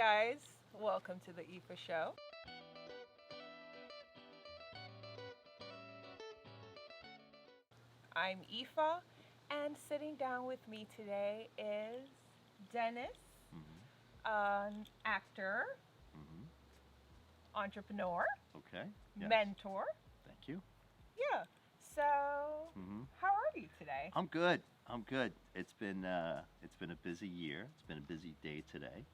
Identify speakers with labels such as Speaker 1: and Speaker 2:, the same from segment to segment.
Speaker 1: guys, welcome to the Aiefa Show. I'm Aiefa, and sitting down with me today is Dennis, an actor, entrepreneur,
Speaker 2: Okay. Yes.
Speaker 1: mentor.
Speaker 2: Thank you.
Speaker 1: Yeah. So, how are you today?
Speaker 2: I'm good. I'm good. It's been a busy year. It's been a busy day today,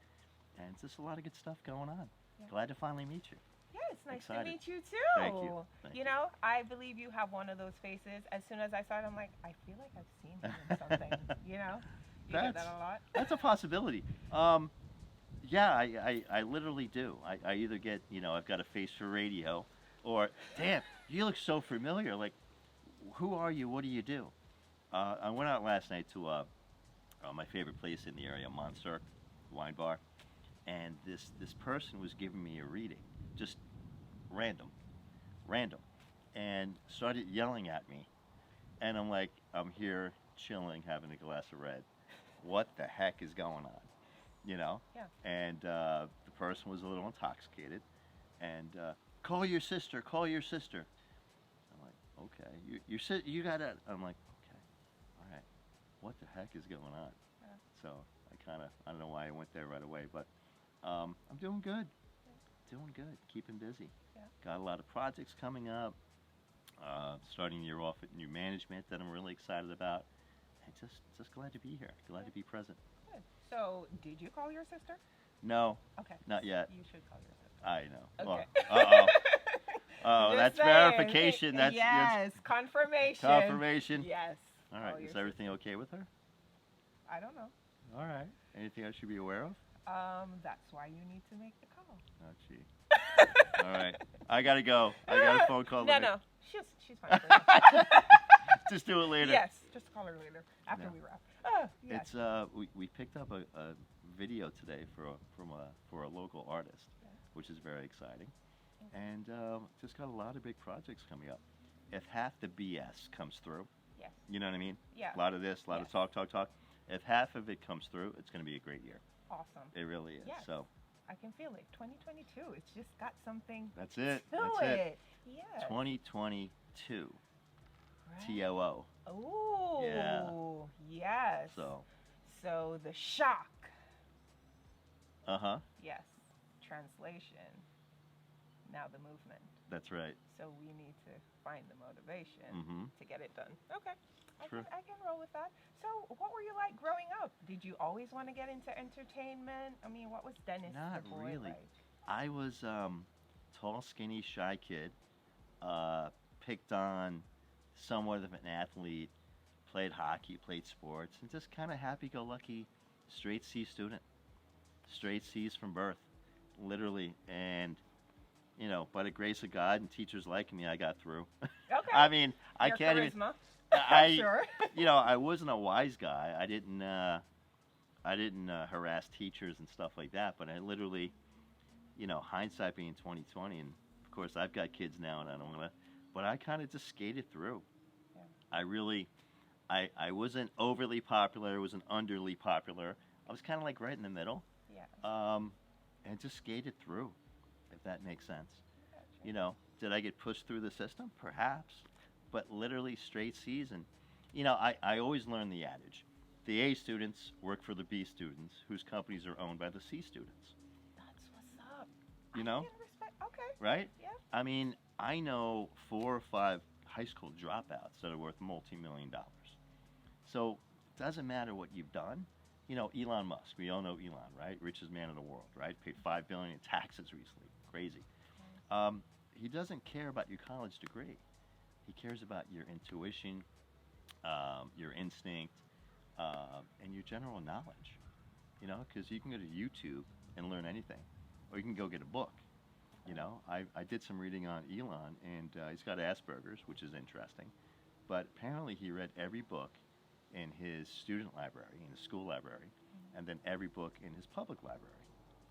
Speaker 2: and it's just a lot of good stuff going on.
Speaker 1: Yeah.
Speaker 2: Glad to finally meet you.
Speaker 1: Yeah, it's nice
Speaker 2: Excited.
Speaker 1: to meet you too.
Speaker 2: Thank you. Thank you.
Speaker 1: know, I believe you have one of those faces. As soon as I saw it, I'm like, I feel like I've seen him in something. You know, you get that a lot.
Speaker 2: That's a possibility. Yeah, I literally do. I either get, I've got a face for radio, or damn, you look so familiar. Like, who are you? What do you do? I went out last night to my favorite place in the area, Monster Wine Bar, and this person was giving me a reading, just random, and started yelling at me, and I'm like, I'm here chilling, having a glass of red. What the heck is going on?
Speaker 1: Yeah.
Speaker 2: And the person was a little intoxicated, and call your sister. I'm like, okay, you got it. I'm like, okay, all right, what the heck is going on?
Speaker 1: Yeah.
Speaker 2: So I don't know why I went there right away, but I'm doing good. Doing good, keeping busy.
Speaker 1: Yeah.
Speaker 2: Got a lot of projects coming up. Starting the year off with new management that I'm really excited about. And just glad to be here. Glad to be present.
Speaker 1: Good. So, did you call your sister?
Speaker 2: No,
Speaker 1: Okay.
Speaker 2: not yet.
Speaker 1: You should call your sister.
Speaker 2: I know.
Speaker 1: Okay.
Speaker 2: Uh-oh.
Speaker 1: Just
Speaker 2: That's
Speaker 1: saying.
Speaker 2: verification. That's
Speaker 1: yes, confirmation.
Speaker 2: confirmation.
Speaker 1: Yes.
Speaker 2: All
Speaker 1: Call
Speaker 2: right.
Speaker 1: your
Speaker 2: Is everything okay with her?
Speaker 1: sister. I don't know.
Speaker 2: All right. Anything I should be aware of?
Speaker 1: That's why you need to make the call.
Speaker 2: Oh, gee. All right. I gotta go. I got a phone call.
Speaker 1: No. She's fine. For now.
Speaker 2: Just do it later.
Speaker 1: Yes, just call her later after
Speaker 2: No.
Speaker 1: we wrap. Yes.
Speaker 2: It's we picked up a video today for a local artist,
Speaker 1: Yeah.
Speaker 2: which is very exciting,
Speaker 1: Okay.
Speaker 2: and just got a lot of big projects coming up. If half the BS comes through,
Speaker 1: Yes.
Speaker 2: you know what I mean?
Speaker 1: Yeah.
Speaker 2: A lot of this, a lot
Speaker 1: Yes.
Speaker 2: of talk. If half of it comes through, it's going to be a great year.
Speaker 1: Awesome.
Speaker 2: It really is.
Speaker 1: Yes.
Speaker 2: So
Speaker 1: I can feel it. 2022. It's just got something
Speaker 2: that's it.
Speaker 1: to
Speaker 2: That's it.
Speaker 1: it. Yes.
Speaker 2: 2022.
Speaker 1: Right.
Speaker 2: TOO.
Speaker 1: Ooh.
Speaker 2: Yeah.
Speaker 1: Yes. So the shock. Yes. Translation. Now the movement.
Speaker 2: That's right.
Speaker 1: So we need to find the motivation
Speaker 2: Mhm.
Speaker 1: to get it done. Okay.
Speaker 2: True.
Speaker 1: I can roll with that. So what were you like growing up? Did you always want to get into entertainment? I mean, what was Dennis
Speaker 2: Not
Speaker 1: the boy
Speaker 2: really.
Speaker 1: like?
Speaker 2: I was tall, skinny, shy kid. Picked on, somewhat of an athlete. Played hockey, played sports, and just kind of happy-go-lucky, straight C student. Straight C's from birth, literally. And by the grace of God and teachers liking me, I got through.
Speaker 1: Okay.
Speaker 2: I mean, I
Speaker 1: Your
Speaker 2: can't even.
Speaker 1: charisma.
Speaker 2: I
Speaker 1: Sure.
Speaker 2: I wasn't a wise guy. I didn't harass teachers and stuff like that. But I literally, hindsight being 2020, and of course I've got kids now, and I don't want to. But I kind of just skated through.
Speaker 1: Yeah.
Speaker 2: I really, I wasn't overly popular. I wasn't underly popular. I was kind of like right in the middle.
Speaker 1: Yeah.
Speaker 2: And just skated through, if that makes sense.
Speaker 1: Gotcha.
Speaker 2: Did I get pushed through the system? Perhaps. But literally straight C's. And, I always learn the adage. The A students work for the B students, whose companies are owned by the C students.
Speaker 1: That's what's up.
Speaker 2: You
Speaker 1: I
Speaker 2: know?
Speaker 1: can respect. Okay.
Speaker 2: Right?
Speaker 1: Yeah.
Speaker 2: I mean, I know 4 or 5 high school dropouts that are worth multi-million dollars. So it doesn't matter what you've done. Elon Musk, we all know Elon, right? Richest man in the world, right? Paid $5 billion in taxes recently. Crazy. He doesn't care about your college degree. He cares about your intuition, your instinct, and your general knowledge. Because you can go to YouTube and learn anything, or you can go get a book. I did some reading on Elon, and he's got Asperger's, which is interesting. But apparently he read every book in his student library, in his school library, and then every book in his public library.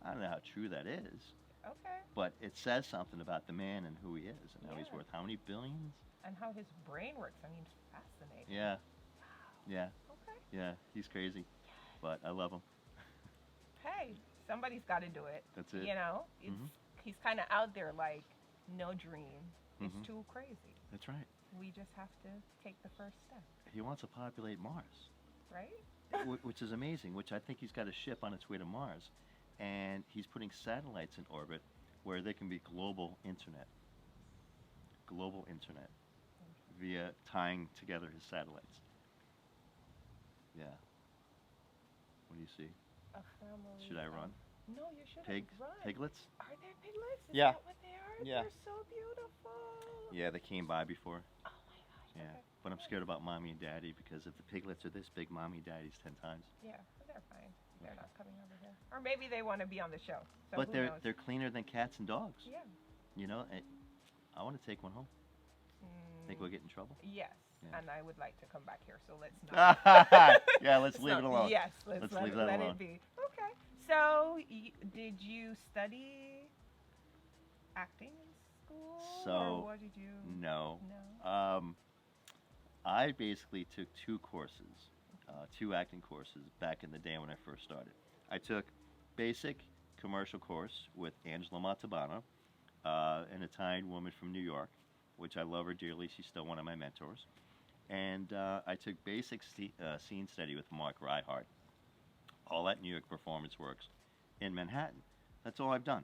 Speaker 2: I don't know how true that is,
Speaker 1: Okay.
Speaker 2: but it says something about the man and who he is, and how he's
Speaker 1: Yeah.
Speaker 2: worth how many billions?
Speaker 1: And how his brain works. I mean, it's fascinating.
Speaker 2: Yeah, yeah,
Speaker 1: Okay.
Speaker 2: yeah. He's crazy, but I love him.
Speaker 1: Hey, Somebody's got to do it.
Speaker 2: That's it.
Speaker 1: You know, it's
Speaker 2: Hmm.
Speaker 1: he's kind of out there like no dream. It's
Speaker 2: Hmm.
Speaker 1: too crazy.
Speaker 2: That's right.
Speaker 1: We just have to take the first step,
Speaker 2: He wants to populate Mars,
Speaker 1: right?
Speaker 2: which is amazing. Which I think he's got a ship on its way to Mars, and he's putting satellites in orbit where there can be global internet via tying together his satellites. Yeah. What do you see?
Speaker 1: A family.
Speaker 2: Should I run?
Speaker 1: No, you shouldn't
Speaker 2: Pigs?
Speaker 1: run.
Speaker 2: Piglets?
Speaker 1: Are there piglets? Is
Speaker 2: Yeah.
Speaker 1: that what they are?
Speaker 2: Yeah.
Speaker 1: They're so beautiful.
Speaker 2: Yeah, they came by before.
Speaker 1: Oh my gosh.
Speaker 2: Yeah.
Speaker 1: Okay.
Speaker 2: But I'm scared about mommy and daddy because if the piglets are this big, mommy and daddy's 10 times.
Speaker 1: Yeah, but they're fine. They're not coming over here. Or maybe they want to be on the show. So
Speaker 2: But
Speaker 1: who
Speaker 2: they're
Speaker 1: knows?
Speaker 2: they're cleaner than cats and dogs.
Speaker 1: Yeah.
Speaker 2: You know, and I want to take one home. Think we'll get in trouble?
Speaker 1: Yes.
Speaker 2: Yeah.
Speaker 1: And I would like to come back here, so let's not.
Speaker 2: Yeah, let's leave it alone.
Speaker 1: Yes, let's
Speaker 2: leave that
Speaker 1: let
Speaker 2: alone.
Speaker 1: it be. Okay. So, did you study acting in school?
Speaker 2: So,
Speaker 1: or what did you?
Speaker 2: No.
Speaker 1: No.
Speaker 2: I basically took two acting courses back in the day when I first started. I took basic commercial course with Angela Montalbano, an Italian woman from New York, which I love her dearly. She's still one of my mentors. And I took basic scene study with Mark Reihart, all at New York Performance Works in Manhattan. That's all I've done.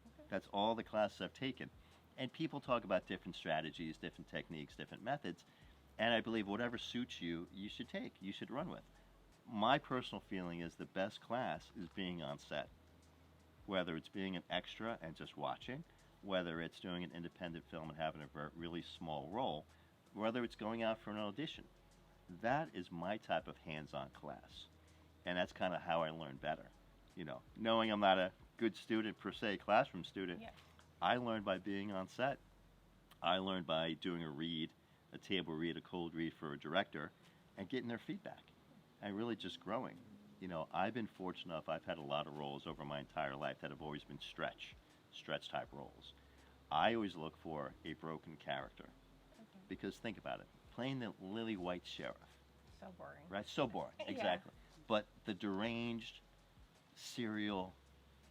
Speaker 1: Okay.
Speaker 2: That's all the classes I've taken. And people talk about different strategies, different techniques, different methods. And I believe whatever suits you, you should take, you should run with. My personal feeling is the best class is being on set. Whether it's being an extra and just watching, whether it's doing an independent film and having a really small role, whether it's going out for an audition. That is my type of hands-on class. And that's kind of how I learn better. You know, knowing I'm not a good student per se, classroom student,
Speaker 1: Yeah.
Speaker 2: I learned by being on set. I learned by doing a table read, a cold read for a director, and getting their feedback. And really just growing. You know, I've been fortunate enough, I've had a lot of roles over my entire life that have always been stretch type roles. I always look for a broken character.
Speaker 1: Okay.
Speaker 2: Because think about it, playing the lily white sheriff,
Speaker 1: So boring.
Speaker 2: right? So boring,
Speaker 1: Yeah.
Speaker 2: exactly. But the deranged serial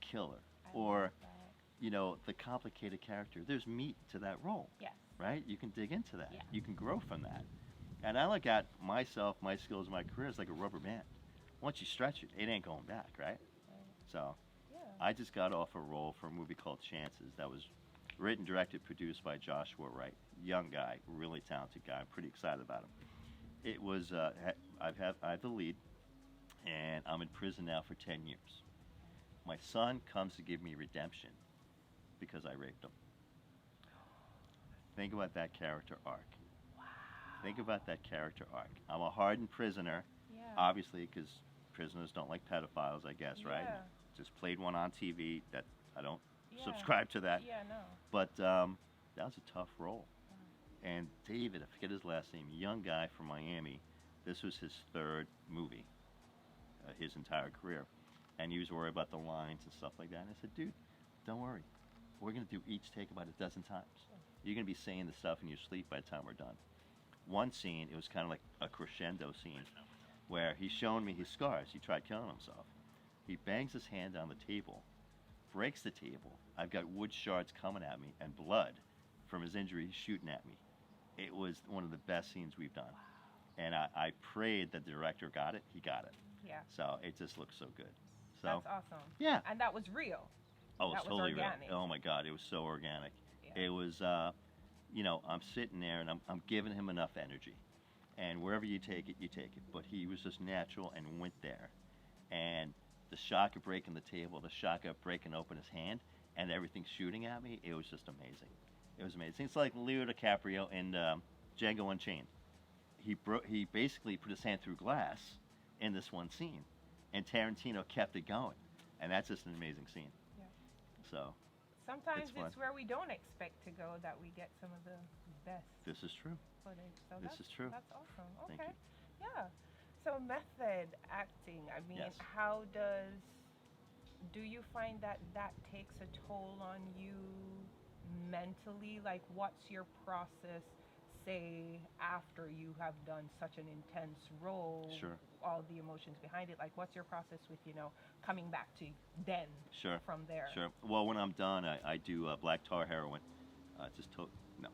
Speaker 2: killer,
Speaker 1: I
Speaker 2: or
Speaker 1: love that.
Speaker 2: you know, the complicated character, there's meat to that role,
Speaker 1: Yes.
Speaker 2: right? You can dig into that.
Speaker 1: Yeah.
Speaker 2: You can grow from that. And I look at myself, my skills, my career as like a rubber band. Once you stretch it, it ain't going back, right?
Speaker 1: Right.
Speaker 2: So
Speaker 1: Yeah.
Speaker 2: I just got off a role for a movie called Chances that was written, directed, produced by Joshua Wright. Young guy, really talented guy. I'm pretty excited about him. It was, I have the lead, and I'm in prison now for 10 years. My son comes to give me redemption because I raped him. Think about that character arc.
Speaker 1: Wow.
Speaker 2: Think about that character arc. I'm a hardened prisoner,
Speaker 1: Yeah.
Speaker 2: obviously, because prisoners don't like pedophiles, I guess, right?
Speaker 1: Yeah.
Speaker 2: Just played one on TV. That I don't
Speaker 1: Yeah.
Speaker 2: subscribe to that.
Speaker 1: Yeah. No.
Speaker 2: But that was a tough role. And David, I forget his last name, young guy from Miami. This was his third movie, his entire career. And he was worried about the lines and stuff like that. And I said, dude, don't worry. We're going to do each take about a dozen times. You're going to be saying the stuff in your sleep by the time we're done. One scene, it was kind of like a crescendo scene where he's showing me his scars. He tried killing himself. He bangs his hand on the table, breaks the table. I've got wood shards coming at me and blood from his injury. He's shooting at me. It was one of the best scenes we've done. And I prayed that the director got it. He got it.
Speaker 1: Yeah.
Speaker 2: So it just looks so good. So
Speaker 1: That's awesome.
Speaker 2: yeah.
Speaker 1: And that was real.
Speaker 2: Oh, it's
Speaker 1: That was
Speaker 2: totally
Speaker 1: organic.
Speaker 2: real. Oh my God, it was so organic.
Speaker 1: Yeah.
Speaker 2: It was, you know, I'm sitting there and I'm giving him enough energy, and wherever you take it, you take it. But he was just natural and went there, and the shock of breaking the table, the shock of breaking open his hand, and everything shooting at me, it was just amazing. It was amazing. It's like Leo DiCaprio in Django Unchained. He basically put his hand through glass in this one scene, and Tarantino kept it going, and that's just an amazing scene.
Speaker 1: Yeah.
Speaker 2: So
Speaker 1: Sometimes
Speaker 2: It's fun.
Speaker 1: it's where we don't expect to go that we get some of the best
Speaker 2: this is true.
Speaker 1: footage. So
Speaker 2: This
Speaker 1: that's,
Speaker 2: is true.
Speaker 1: That's awesome.
Speaker 2: Thank
Speaker 1: Okay.
Speaker 2: you.
Speaker 1: Yeah. So method acting. I mean,
Speaker 2: Yes.
Speaker 1: how do you find that takes a toll on you mentally? Like, what's your process, say, after you have done such an intense role?
Speaker 2: Sure.
Speaker 1: all the emotions behind it. Like, what's your process with, coming back to then
Speaker 2: Sure.
Speaker 1: from there?
Speaker 2: Sure. Well, when I'm done, I do black tar heroin. No.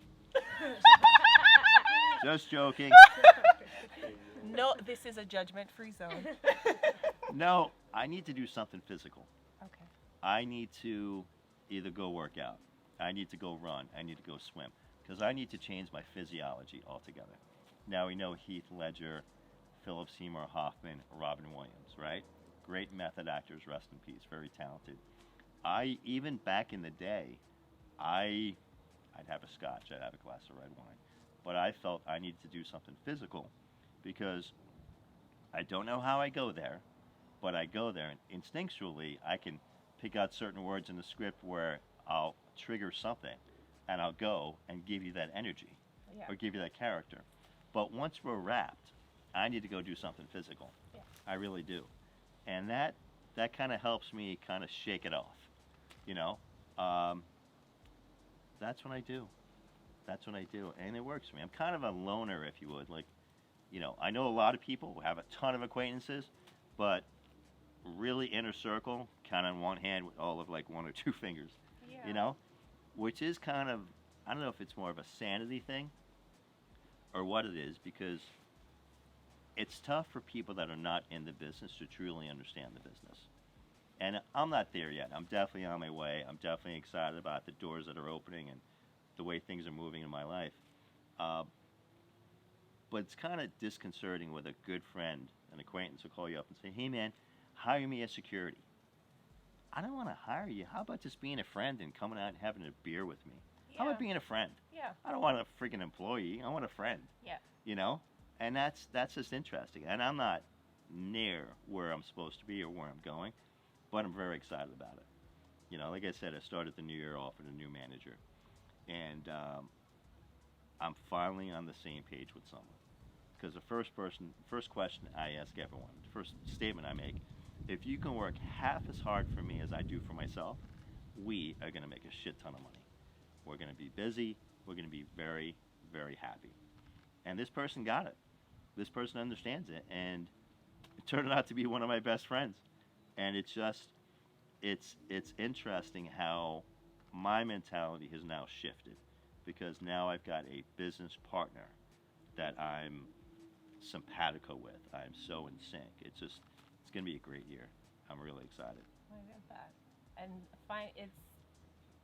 Speaker 2: Just joking.
Speaker 1: No, this is a judgment-free zone.
Speaker 2: No, I need to do something physical.
Speaker 1: Okay.
Speaker 2: I need to either go work out. I need to go run. I need to go swim. Because I need to change my physiology altogether. Now we know Heath Ledger, Philip Seymour Hoffman, Robin Williams, right? Great method actors, rest in peace, very talented. Even back in the day, I'd have a scotch, I'd have a glass of red wine. But I felt I needed to do something physical because I don't know how I go there, but I go there and instinctually I can pick out certain words in the script where I'll trigger something and I'll go and give you that energy
Speaker 1: Yeah.
Speaker 2: or give you that character. But once we're wrapped, I need to go do something physical.
Speaker 1: Yeah.
Speaker 2: I really do. And that kind of helps me kind of shake it off, you know? That's what I do. That's what I do. And it works for me. I'm kind of a loner, if you would. Like, I know a lot of people who have a ton of acquaintances, but really inner circle, count on one hand with all of like one or two fingers,
Speaker 1: Yeah.
Speaker 2: which is kind of, I don't know if it's more of a sanity thing or what it is, because it's tough for people that are not in the business to truly understand the business. And I'm not there yet. I'm definitely on my way. I'm definitely excited about the doors that are opening and the way things are moving in my life. But it's kind of disconcerting with a good friend, an acquaintance will call you up and say, hey man, hire me as security. I don't want to hire you. How about just being a friend and coming out and having a beer with me?
Speaker 1: Yeah.
Speaker 2: How about being a friend?
Speaker 1: Yeah.
Speaker 2: I don't want a freaking employee. I want a friend.
Speaker 1: Yeah.
Speaker 2: And that's just interesting. And I'm not near where I'm supposed to be or where I'm going, but I'm very excited about it. Like I said, I started the new year off with a new manager, and I'm finally on the same page with someone. Because the first question I ask everyone, the first statement I make, if you can work half as hard for me as I do for myself, we are going to make a shit ton of money. We're going to be busy. We're going to be very, very happy. And this person got it. This person understands it, and it turned out to be one of my best friends. And it's interesting how my mentality has now shifted, because now I've got a business partner that I'm simpatico with. I'm so in sync. It's going to be a great year. I'm really excited.
Speaker 1: I get that. And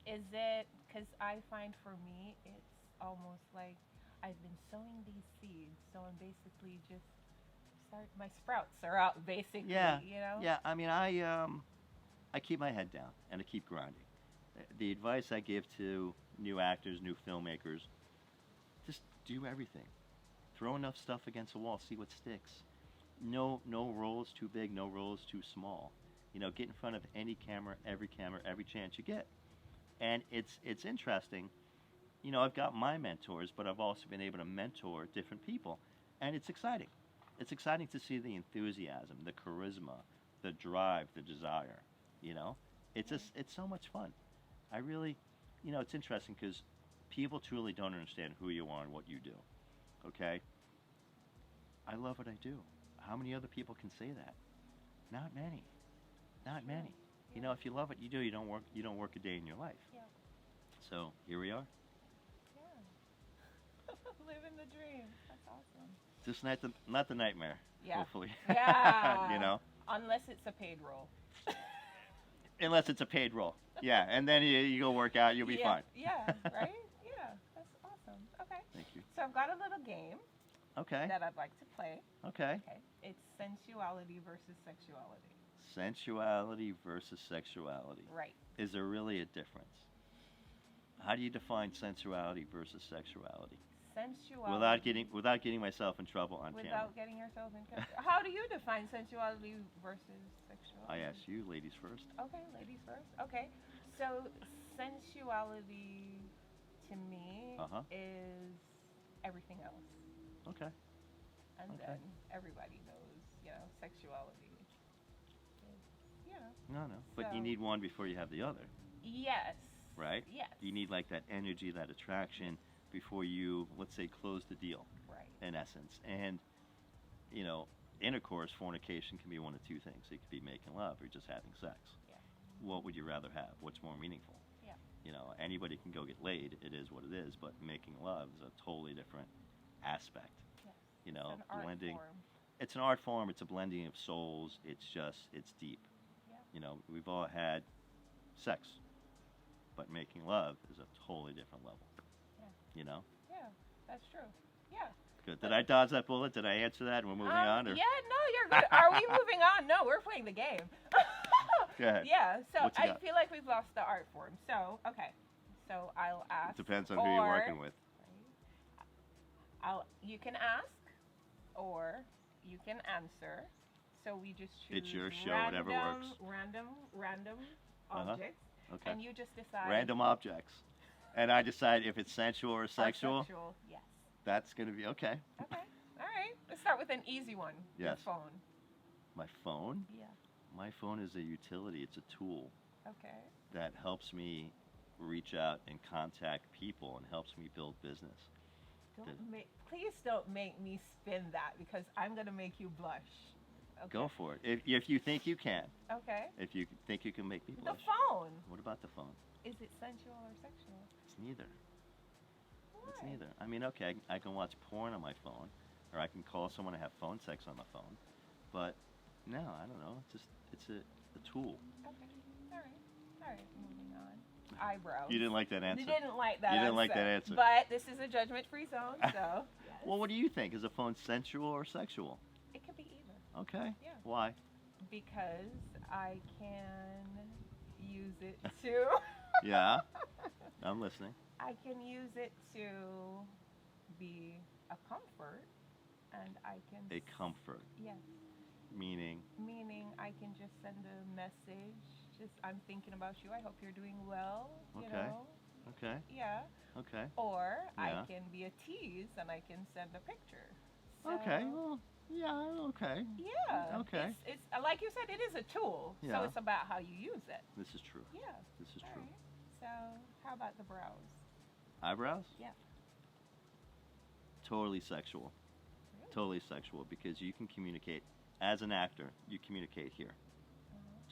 Speaker 1: is it, because I find for me, it's almost like I've been sowing these seeds, so I'm basically just my sprouts are out, basically,
Speaker 2: Yeah. Yeah, I mean, I keep my head down and I keep grinding. The advice I give to new actors, new filmmakers, just do everything. Throw enough stuff against the wall, see what sticks. No role is too big, no role is too small. Get in front of any camera, every chance you get. And it's interesting. I've got my mentors, but I've also been able to mentor different people, and it's exciting. It's exciting to see the enthusiasm, the charisma, the drive, the desire. It's so much fun. I really, it's interesting because people truly don't understand who you are and what you do. Okay? I love what I do. How many other people can say that? Not many. Not many.
Speaker 1: Yeah.
Speaker 2: If you love what you do, you don't work a day in your life.
Speaker 1: Yeah.
Speaker 2: So here we are.
Speaker 1: Yeah. Living the dream. That's awesome.
Speaker 2: Just not the nightmare.
Speaker 1: Yeah.
Speaker 2: Hopefully.
Speaker 1: Yeah. Unless it's a paid role.
Speaker 2: Unless it's a paid role. Yeah, and then you go work out, you'll be fine.
Speaker 1: Yeah, right? Yeah, that's awesome. Okay.
Speaker 2: Thank you.
Speaker 1: So I've got a little game
Speaker 2: Okay.
Speaker 1: that I'd like to play.
Speaker 2: Okay.
Speaker 1: Okay. It's sensuality versus sexuality.
Speaker 2: Sensuality versus sexuality.
Speaker 1: Right.
Speaker 2: Is there really a difference? How do you define sensuality versus sexuality?
Speaker 1: Sensuality.
Speaker 2: Without getting myself in trouble on camera.
Speaker 1: Without getting yourself in trouble. How do you define sensuality versus sexuality?
Speaker 2: I asked you, ladies first.
Speaker 1: Okay, ladies first. Okay. So sensuality to me is everything else.
Speaker 2: Okay.
Speaker 1: And
Speaker 2: Okay.
Speaker 1: then everybody knows, sexuality is,
Speaker 2: No. But
Speaker 1: So-
Speaker 2: you need one before you have the other,
Speaker 1: Yes.
Speaker 2: right?
Speaker 1: Yes.
Speaker 2: You need like that energy, that attraction before you, let's say, close the deal,
Speaker 1: Right.
Speaker 2: in essence. And, intercourse, fornication can be one of two things. It could be making love or just having sex.
Speaker 1: Yeah.
Speaker 2: What would you rather have? What's more meaningful?
Speaker 1: Yeah.
Speaker 2: You know, anybody can go get laid. It is what it is. But making love is a totally different aspect.
Speaker 1: Yes.
Speaker 2: You
Speaker 1: It's
Speaker 2: know,
Speaker 1: an art
Speaker 2: blending.
Speaker 1: form.
Speaker 2: It's an art form. It's a blending of souls. It's deep.
Speaker 1: Yeah.
Speaker 2: You know, we've all had sex, but making love is a totally different level.
Speaker 1: Yeah.
Speaker 2: You know.
Speaker 1: Yeah. That's true. Yeah.
Speaker 2: Good. Did I dodge that bullet? Did I answer that? And we're moving on. Or?
Speaker 1: Yeah. No, you're good. Are we moving on? No, we're playing the game.
Speaker 2: Go ahead.
Speaker 1: Yeah. So
Speaker 2: What you
Speaker 1: I
Speaker 2: got?
Speaker 1: feel like we've lost the art form. So okay. So I'll ask.
Speaker 2: It depends on who you're working with.
Speaker 1: You can ask, or you can answer. So we just choose.
Speaker 2: It's your show, whatever works.
Speaker 1: Random
Speaker 2: Uh-huh.
Speaker 1: objects,
Speaker 2: Okay.
Speaker 1: and you just decide.
Speaker 2: Random objects, and I decide if it's sensual or
Speaker 1: Or
Speaker 2: sexual.
Speaker 1: sexual. Yes.
Speaker 2: That's gonna be okay.
Speaker 1: Okay. All right. Let's start with an easy one.
Speaker 2: Yes.
Speaker 1: Your phone.
Speaker 2: My phone.
Speaker 1: Yeah.
Speaker 2: My phone is a utility. It's a tool
Speaker 1: Okay.
Speaker 2: that helps me reach out and contact people and helps me build business.
Speaker 1: Please don't make me spin that because I'm gonna make you blush. Okay.
Speaker 2: Go for it. If you think you can.
Speaker 1: Okay.
Speaker 2: If you think you can make me
Speaker 1: The
Speaker 2: blush.
Speaker 1: phone.
Speaker 2: What about the phone?
Speaker 1: Is it sensual or sexual?
Speaker 2: It's neither. It's
Speaker 1: Why?
Speaker 2: neither. I mean, okay, I can watch porn on my phone, or I can call someone and have phone sex on my phone, but no, I don't know. It's a tool.
Speaker 1: Okay. All right. All right. Moving on. Eyebrows.
Speaker 2: You didn't like that answer.
Speaker 1: You didn't like that.
Speaker 2: You didn't like that answer.
Speaker 1: But this is a judgment-free zone, so. Yes.
Speaker 2: Well, what do you think? Is a phone sensual or sexual?
Speaker 1: It could be either.
Speaker 2: Okay.
Speaker 1: Yeah.
Speaker 2: Why?
Speaker 1: Because I can use it to.
Speaker 2: Yeah. I'm listening.
Speaker 1: I can use it to be a comfort, and I can.
Speaker 2: A comfort,
Speaker 1: Yes.
Speaker 2: meaning.
Speaker 1: Meaning I can just send a message. Just I'm thinking about you. I hope you're doing well. You
Speaker 2: Okay.
Speaker 1: know.
Speaker 2: Okay.
Speaker 1: Yeah.
Speaker 2: Okay.
Speaker 1: Or
Speaker 2: Yeah.
Speaker 1: I can be a tease and I can send a picture. So,
Speaker 2: Okay. Well, yeah. Okay.
Speaker 1: Yeah.
Speaker 2: Okay.
Speaker 1: It's like you said, it is a tool.
Speaker 2: Yeah.
Speaker 1: So it's about how you use it.
Speaker 2: This is true.
Speaker 1: Yeah.
Speaker 2: This is
Speaker 1: All
Speaker 2: true.
Speaker 1: right. So how about the brows?
Speaker 2: Eyebrows?
Speaker 1: Yeah.
Speaker 2: Totally sexual.
Speaker 1: Really?
Speaker 2: Totally sexual because you can communicate as an actor. You communicate here.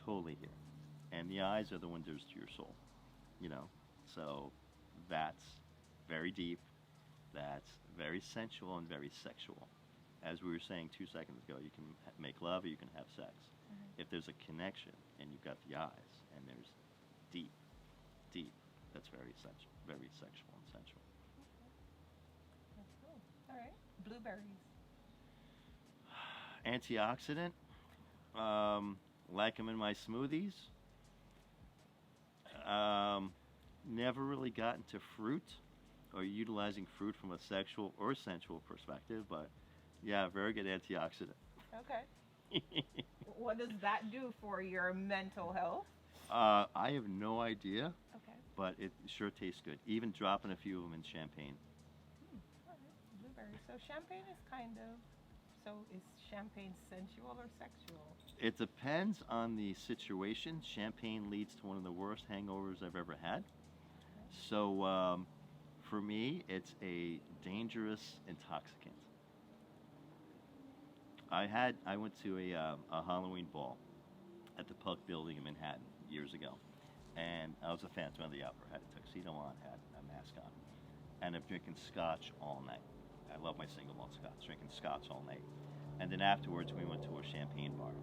Speaker 2: Totally here. And the eyes are the windows to your soul. You know. So that's very deep. That's very sensual and very sexual. As we were saying 2 seconds ago, you can make love or you can have sex.
Speaker 1: Mm-hmm.
Speaker 2: If there's a connection and you've got the eyes and there's deep, that's very sensual, very sexual and sensual.
Speaker 1: That's cool. All right. Blueberries.
Speaker 2: Antioxidant, like them in my smoothies. Never really got into fruit or utilizing fruit from a sexual or sensual perspective, but yeah, very good antioxidant.
Speaker 1: Okay. What does that do for your mental health?
Speaker 2: I have no idea,
Speaker 1: Okay.
Speaker 2: but it sure tastes good. Even dropping a few of them in champagne.
Speaker 1: All right. Blueberries. So champagne is kind of. So is champagne sensual or sexual?
Speaker 2: It depends on the situation. Champagne leads to one of the worst hangovers I've ever had. So for me, it's a dangerous intoxicant. I went to a Halloween ball at the Puck Building in Manhattan years ago, and I was a Phantom of the Opera. Had a tuxedo on, had a mask on, and I'm drinking scotch all night. I love my single malt scotch. Drinking scotch all night, and then afterwards we went to a champagne bar,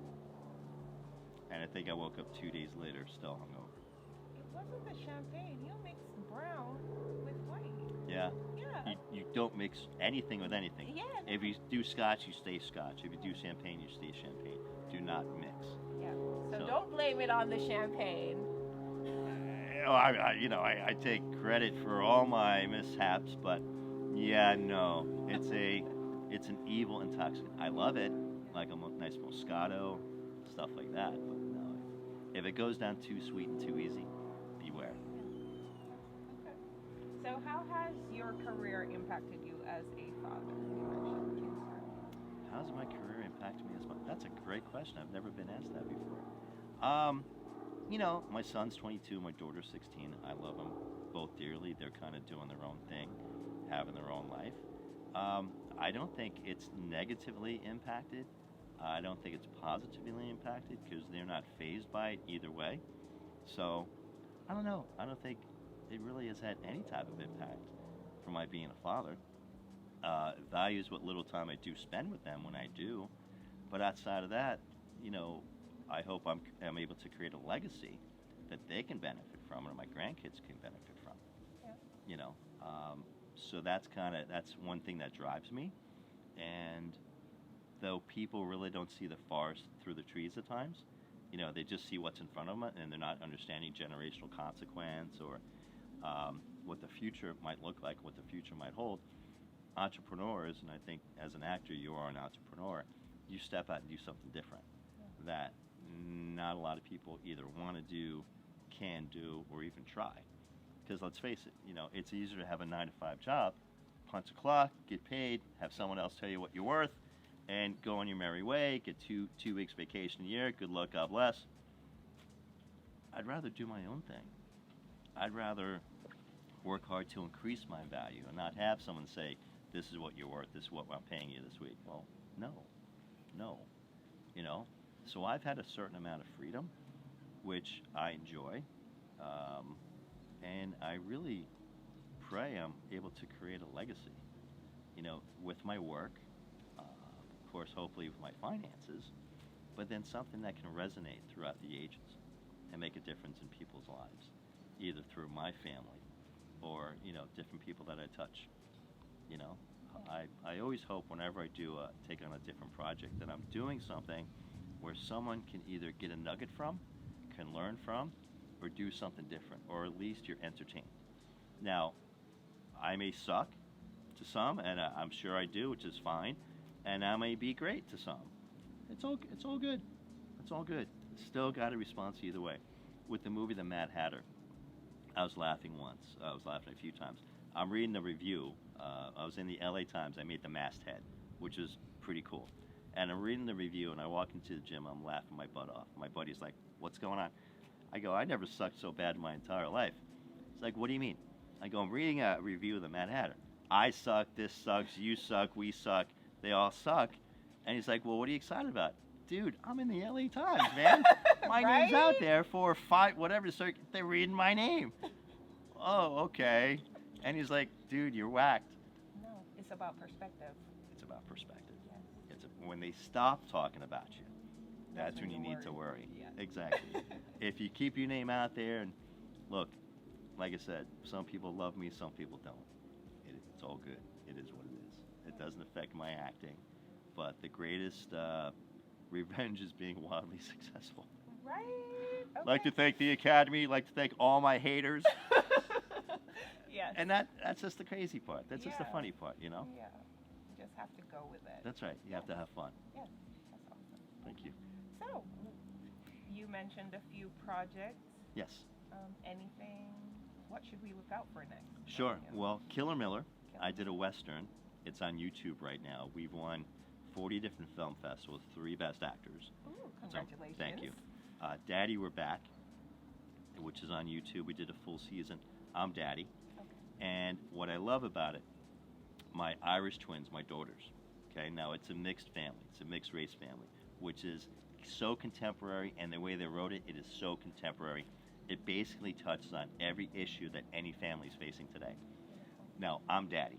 Speaker 2: and I think I woke up 2 days later still hungover.
Speaker 1: It wasn't the champagne. You mixed brown with white.
Speaker 2: Yeah.
Speaker 1: Yeah.
Speaker 2: You don't mix anything with anything.
Speaker 1: Yeah.
Speaker 2: If you do scotch, you stay scotch. If you do champagne, you stay champagne. Do not mix.
Speaker 1: Yeah. So
Speaker 2: So-
Speaker 1: don't blame it on the champagne.
Speaker 2: I take credit for all my mishaps, but yeah, no, it's an evil intoxicant. I love it, like a nice Moscato, stuff like that. But no, if it goes down too sweet and too easy, beware.
Speaker 1: Okay. So how has your career impacted you as a father? You mentioned cancer.
Speaker 2: How's my career impacted me as much? That's a great question. I've never been asked that before. My son's 22, my daughter's 16. I love them both dearly. They're kind of doing their own thing, having their own life. I don't think it's negatively impacted I don't think it's positively impacted because they're not phased by it either way. So I don't know. I don't think it really has had any type of impact from my being a father. Values what little time I do spend with them when I do, but outside of that, you know, I hope I'm able to create a legacy that they can benefit from, and my grandkids can benefit from.
Speaker 1: Yeah.
Speaker 2: You know, so that's one thing that drives me. And though people really don't see the forest through the trees at times, you know, they just see what's in front of them, and they're not understanding generational consequence or what the future might look like, what the future might hold. Entrepreneurs, and I think as an actor, you are an entrepreneur. You step out and do something different that not a lot of people either want to do, can do, or even try. Because let's face it, you know, it's easier to have a 9 to 5 job, punch a clock, get paid, have someone else tell you what you're worth, and go on your merry way. Get 2 weeks vacation a year. Good luck, God bless. I'd rather do my own thing. I'd rather work hard to increase my value and not have someone say, "This is what you're worth. This is what I'm paying you this week." Well, no, no, you know. So I've had a certain amount of freedom, which I enjoy, um, and I really pray I'm able to create a legacy. You know, with my work, of course, hopefully with my finances, but then something that can resonate throughout the ages and make a difference in people's lives, either through my family or different people that I touch. You know, I always hope whenever I do take on a different project that I'm doing something where someone can either get a nugget from, can learn from, or do something different, or at least you're entertained. Now, I may suck to some, and I'm sure I do, which is fine, and I may be great to some. It's all good. It's all good. Still got a response either way. With the movie The Mad Hatter, I was laughing once. I was laughing a few times. I'm reading the review. I was in the LA Times. I made the masthead, which is pretty cool. And I'm reading the review, and I walk into the gym. I'm laughing my butt off. My buddy's like, "What's going on?" I go, "I never sucked so bad in my entire life." He's like, "What do you mean?" I go, "I'm reading a review of the Mad Hatter. I suck. This sucks. You suck. We suck. They all suck." And he's like, "Well, what are you excited about?" Dude, I'm in the LA Times, man. My name's out
Speaker 1: Right?
Speaker 2: there for five, whatever circuit. They're reading my name. Oh, okay. And he's like, "Dude, you're whacked."
Speaker 1: No, it's about perspective.
Speaker 2: It's about perspective.
Speaker 1: Yes.
Speaker 2: When they stop talking about you,
Speaker 1: That's
Speaker 2: that's when
Speaker 1: when
Speaker 2: you
Speaker 1: you
Speaker 2: need to
Speaker 1: worry.
Speaker 2: worry.
Speaker 1: Yeah.
Speaker 2: Exactly. If you keep your name out there, and look, like I said, some people love me, some people don't. It's all good. It is what it is. It doesn't affect my acting, but the greatest revenge is being wildly successful.
Speaker 1: Right?
Speaker 2: Like to
Speaker 1: Okay.
Speaker 2: thank the Academy. Like to thank all my haters.
Speaker 1: Yes.
Speaker 2: And that's just the crazy part. That's just the
Speaker 1: Yeah.
Speaker 2: funny part, you know?
Speaker 1: Yeah. You just have to go with it.
Speaker 2: That's right. You have to have fun.
Speaker 1: Yes. That's awesome.
Speaker 2: Thank you.
Speaker 1: So, you mentioned a few projects.
Speaker 2: Yes.
Speaker 1: Anything? What should we look out for next?
Speaker 2: Sure.
Speaker 1: from you?
Speaker 2: Well, Killer Miller,
Speaker 1: Kill
Speaker 2: I did a Western. It's on YouTube right now. We've won 40 different film festivals, 3 Best Actors.
Speaker 1: Ooh,
Speaker 2: So,
Speaker 1: congratulations.
Speaker 2: thank you. Daddy, We're Back, which is on YouTube. We did a full season. I'm Daddy.
Speaker 1: Okay.
Speaker 2: And what I love about it, my Irish twins, my daughters. Okay, now it's a mixed family. It's a mixed race family, which is so contemporary, and the way they wrote it, it is so contemporary. It basically touches on every issue that any family is facing today. Now, I'm Daddy,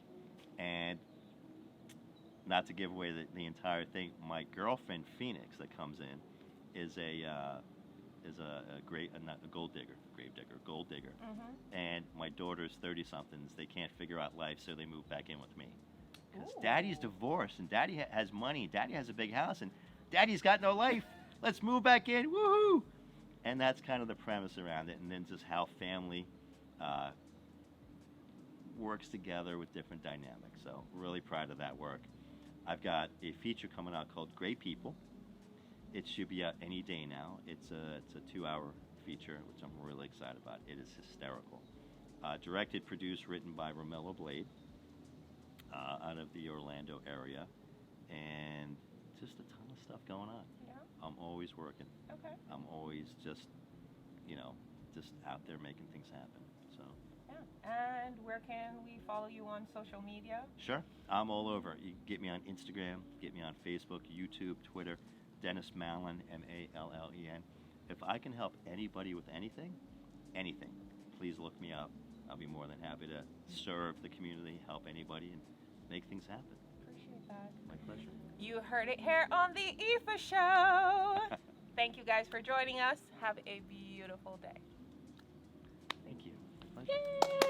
Speaker 2: and not to give away the entire thing, my girlfriend Phoenix that comes in is a great not a gold digger, grave digger, gold digger,
Speaker 1: Mm-hmm.
Speaker 2: and my daughter's 30 somethings. They can't figure out life, so they move back in with me. Because
Speaker 1: Ooh.
Speaker 2: Daddy's divorced, and Daddy has money, Daddy has a big house, and Daddy's got no life. Let's move back in, woohoo! And that's kind of the premise around it, and then just how family uh, works together with different dynamics. So really proud of that work. I've got a feature coming out called Great People. It should be out any day now. It's a 2-hour feature, which I'm really excited about. It is hysterical. Directed, produced, written by Romello Blade out of the Orlando area, and just a ton of stuff going on.
Speaker 1: Yeah.
Speaker 2: I'm always working.
Speaker 1: Okay.
Speaker 2: I'm always just out there making things happen. So
Speaker 1: Yeah. And where can we follow you on social media?
Speaker 2: Sure. I'm all over. You can get me on Instagram, get me on Facebook, YouTube, Twitter, Dennis Mallon, Mallen. If I can help anybody with anything, please look me up. I'll be more than happy to serve the community, help anybody, and make things happen.
Speaker 1: Appreciate that.
Speaker 2: My pleasure.
Speaker 1: You heard it here on the Aiefa Show. Thank you guys for joining us. Have a beautiful day.
Speaker 2: Thank you. Pleasure.
Speaker 1: Yay!